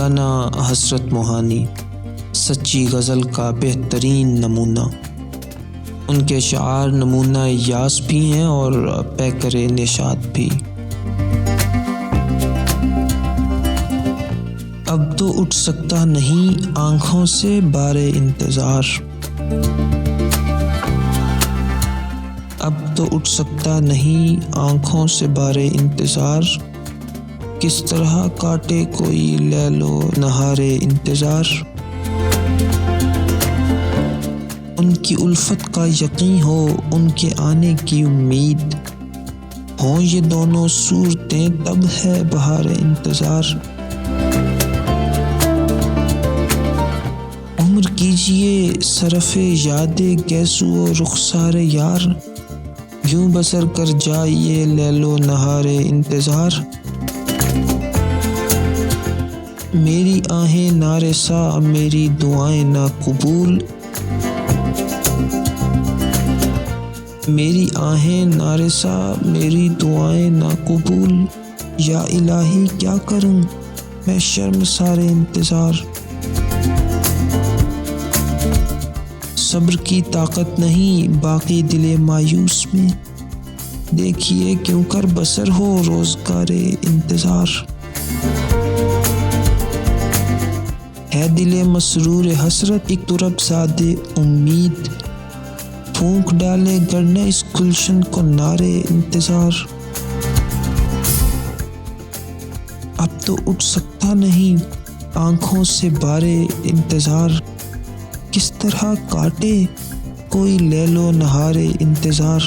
مولانا حضرت موہانی سچی غزل کا بہترین نمونہ۔ ان کے شعار نمونہ یاس بھی ہیں اور پیکر نشاط بھی۔ اب تو اٹھ سکتا نہیں آنکھوں سے بار انتظار، اب تو اٹھ سکتا نہیں آنکھوں سے بار انتظار، کس طرح کاٹے کوئی لیل و نہار انتظار۔ ان کی الفت کا یقین ہو، ان کے آنے کی امید، ہوں یہ دونوں صورتیں تب ہے بہار انتظار۔ عمر کیجئے صرف یاد گیسو و رخسار یار، یوں بسر کر جائیے لیل و نہار انتظار۔ میری آہیں نارسا میری دعائیں نا قبول، میری آہیں نارسا میری دعائیں نا قبول، یا الہی کیا کروں میں شرمسار انتظار۔ صبر کی طاقت نہیں باقی دل مایوس میں، دیکھیے کیوں کر بسر ہو روزگار انتظار۔ ہے دل مسرور حسرت ایک طرف زاد امید، پھونک ڈالے گرنے اس گلشن کو نارے انتظار۔ اب تو اٹھ سکتا نہیں آنکھوں سے بارے انتظار، کس طرح کاٹے کوئی لیل و نہار انتظار۔